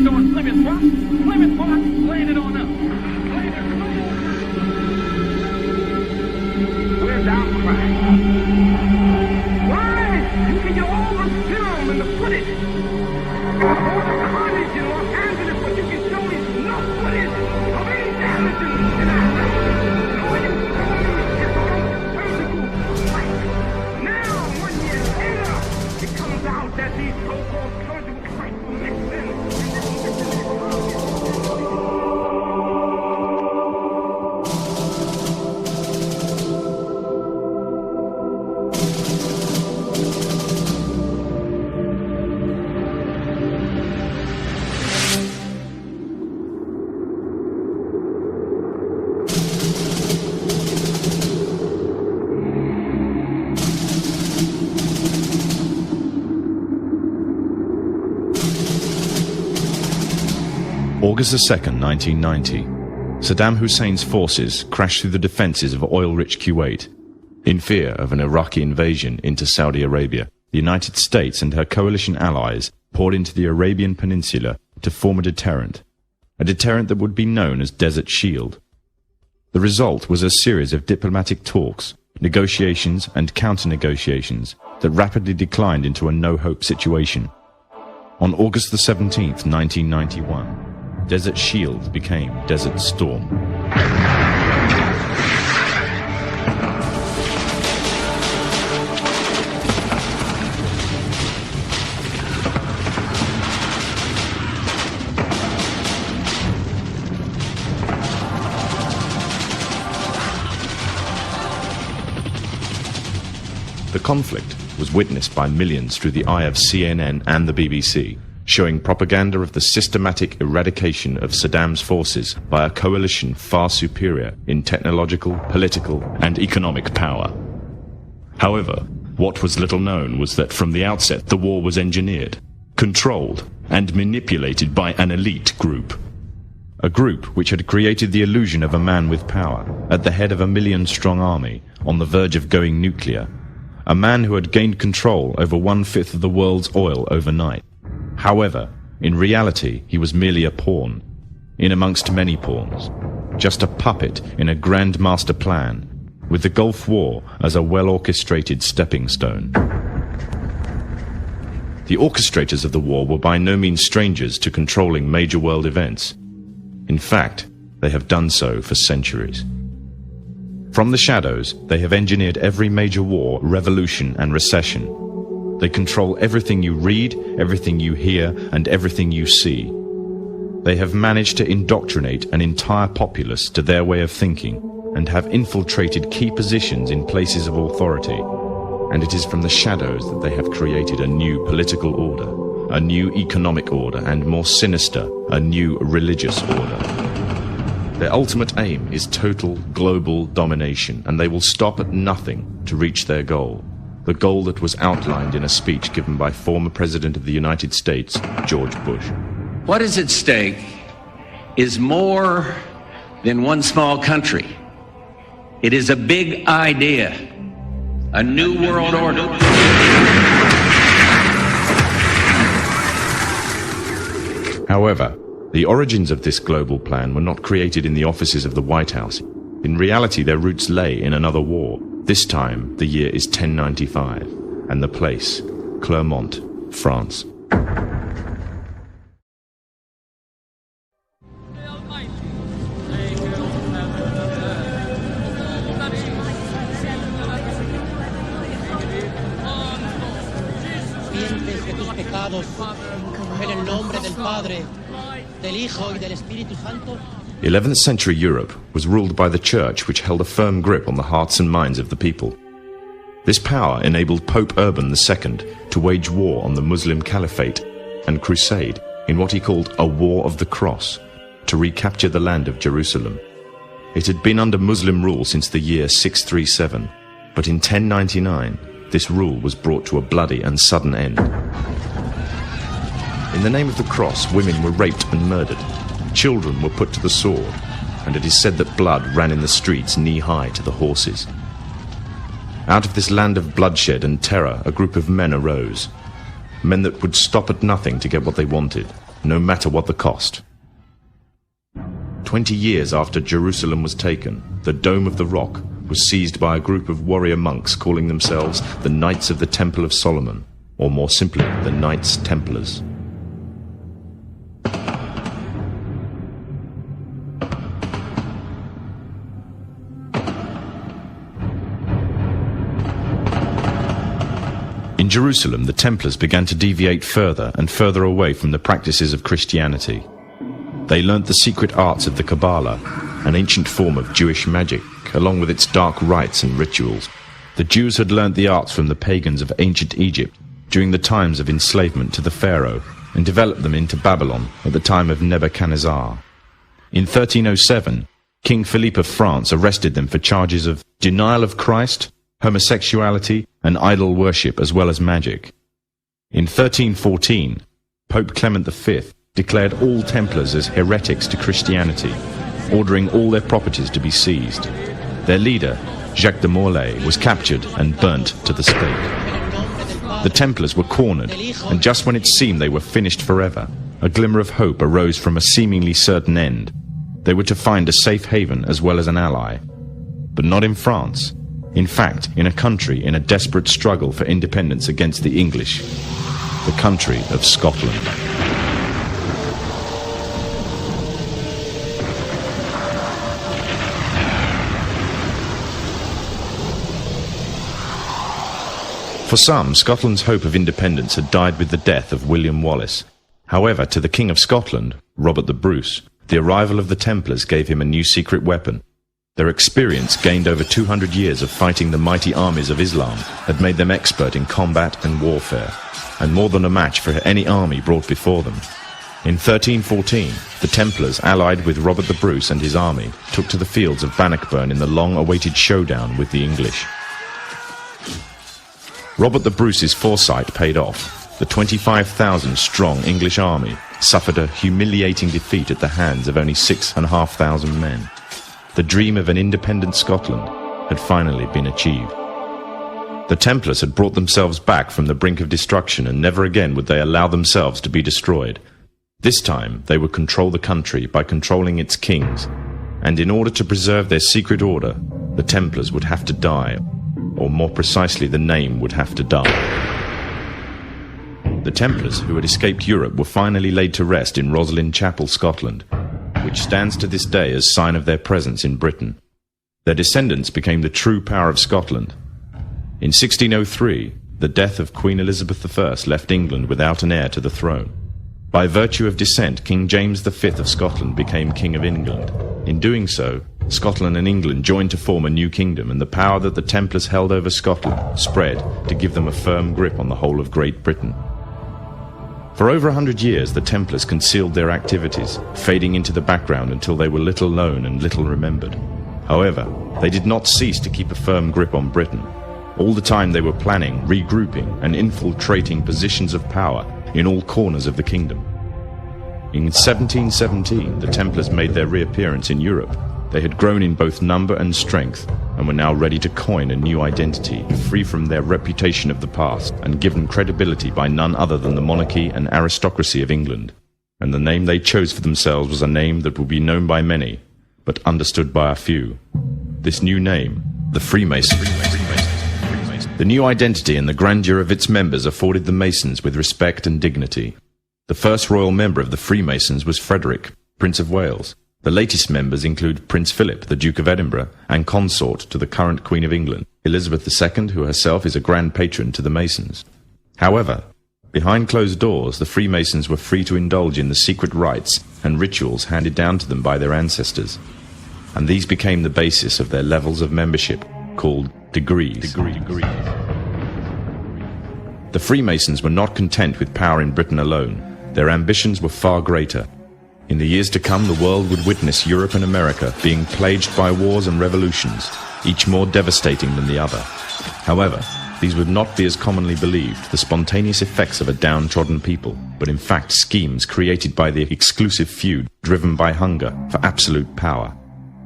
on Plymouth Rock. Plymouth Rock, laying it on up. Where's our crash? Why? You can get all the film and the footage. All the carnage in Los Angeles, but you can show me no footage of any damage in our land. No any surgical strike. Now, 1 year later, it comes out that these so-called surgical strikes were mixed in. August 2nd, 1990. Saddam Hussein's forces crashed through the defences of oil-rich Kuwait. In fear of an Iraqi invasion into Saudi Arabia, the United States and her coalition allies poured into the Arabian Peninsula to form a deterrent that would be known as Desert Shield. The result was a series of diplomatic talks, negotiations and counter-negotiations that rapidly declined into a no-hope situation. On August the 17th, 1991, Desert Shield became Desert Storm. The conflict was witnessed by millions through the eye of CNN and the BBC, showing propaganda of the systematic eradication of Saddam's forces by a coalition far superior in technological, political, and economic power. However, what was little known was that from the outset the war was engineered, controlled, and manipulated by an elite group. A group which had created the illusion of a man with power, at the head of a million-strong army, on the verge of going nuclear. A man who had gained control over 1/5 of the world's oil overnight. However, in reality, he was merely a pawn, in amongst many pawns, just a puppet in a grand master plan, with the Gulf War as a well-orchestrated stepping stone. The orchestrators of the war were by no means strangers to controlling major world events. In fact, they have done so for centuries. From the shadows, they have engineered every major war, revolution, and recession. They control everything you read, everything you hear, and everything you see. They have managed to indoctrinate an entire populace to their way of thinking and have infiltrated key positions in places of authority. And it is from the shadows that they have created a new political order, a new economic order, and more sinister, a new religious order. Their ultimate aim is total global domination, and they will stop at nothing to reach their goal. The goal that was outlined in a speech given by former President of the United States, George Bush. What is at stake is more than one small country. It is a big idea, a new world order. However, the origins of this global plan were not created in the offices of the White House. In reality, their roots lay in another war. This time, the year is 1095, and the place, Clermont, France. En el nombre del Padre, del Hijo y del Espíritu Santo. 11th century Europe was ruled by the Church, which held a firm grip on the hearts and minds of the people. This power enabled Pope Urban II to wage war on the Muslim Caliphate and crusade in what he called a War of the Cross, to recapture the land of Jerusalem. It had been under Muslim rule since the year 637, but in 1099 this rule was brought to a bloody and sudden end. In the name of the cross, women were raped and murdered. Children were put to the sword, and it is said that blood ran in the streets knee-high to the horses. Out of this land of bloodshed and terror, a group of men arose. Men that would stop at nothing to get what they wanted. no matter what the cost. 20 years after Jerusalem was taken, the Dome of the Rock was seized by a group of warrior monks calling themselves the Knights of the Temple of Solomon, or more simply, the Knights Templars. In Jerusalem, the Templars began to deviate further and further away from the practices of Christianity. They learnt the secret arts of the Kabbalah, an ancient form of Jewish magic, along with its dark rites and rituals. The Jews had learnt the arts from the pagans of ancient Egypt during the times of enslavement to the Pharaoh, and developed them into Babylon at the time of Nebuchadnezzar. In 1307, King Philippe of France arrested them for charges of denial of Christ, homosexuality, and idol worship, as well as magic. In 1314, Pope Clement V declared all Templars as heretics to Christianity, ordering all their properties to be seized. Their leader, Jacques de Molay, was captured and burnt to the stake. The Templars were cornered, and just when it seemed they were finished forever, a glimmer of hope arose from a seemingly certain end. They were to find a safe haven as well as an ally. But not in France. In fact, in a country in a desperate struggle for independence against the English, the country of Scotland. For some, Scotland's hope of independence had died with the death of William Wallace. However, to the King of Scotland, Robert the Bruce, the arrival of the Templars gave him a new secret weapon. Their experience, gained over 200 years of fighting the mighty armies of Islam, had made them expert in combat and warfare, and more than a match for any army brought before them. In 1314, the Templars, allied with Robert the Bruce and his army, took to the fields of Bannockburn in the long-awaited showdown with the English. Robert the Bruce's foresight paid off. The 25,000-strong English army suffered a humiliating defeat at the hands of only 6,500 men. The dream of an independent Scotland had finally been achieved. The Templars had brought themselves back from the brink of destruction, and never again would they allow themselves to be destroyed. This time they would control the country by controlling its kings, and in order to preserve their secret order, the Templars would have to die, or more precisely, the name would have to die. The Templars, who had escaped Europe, were finally laid to rest in Roslin Chapel, Scotland, which stands to this day as sign of their presence in Britain. Their descendants became the true power of Scotland. In 1603, the death of Queen Elizabeth I left England without an heir to the throne. By virtue of descent, King James V of Scotland became King of England. In doing so, Scotland and England joined to form a new kingdom, and the power that the Templars held over Scotland spread to give them a firm grip on the whole of Great Britain. For over 100 years, the Templars concealed their activities, fading into the background until they were little known and little remembered. However, they did not cease to keep a firm grip on Britain. All the time they were planning, regrouping, and infiltrating positions of power in all corners of the kingdom. In 1717, the Templars made their reappearance in Europe. They had grown in both number and strength, and were now ready to coin a new identity, free from their reputation of the past, and given credibility by none other than the monarchy and aristocracy of England. And the name they chose for themselves was a name that would be known by many, but understood by a few. This new name, the Freemasons. The new identity and the grandeur of its members afforded the Masons with respect and dignity. The first royal member of the Freemasons was Frederick, Prince of Wales. The latest members include Prince Philip, the Duke of Edinburgh, and consort to the current Queen of England, Elizabeth II, who herself is a grand patron to the Masons. However, behind closed doors, the Freemasons were free to indulge in the secret rites and rituals handed down to them by their ancestors, and these became the basis of their levels of membership, called degrees. The Freemasons were not content with power in Britain alone. Their ambitions were far greater. In the years to come, the world would witness Europe and America being plagued by wars and revolutions, each more devastating than the other. However, these would not be as commonly believed, the spontaneous effects of a downtrodden people, but in fact schemes created by the exclusive few driven by hunger for absolute power.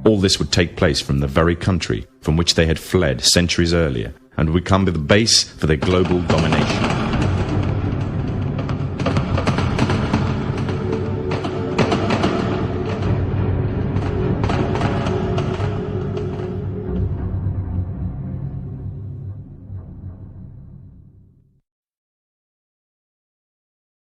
All this would take place from the very country from which they had fled centuries earlier, and would become the base for their global domination.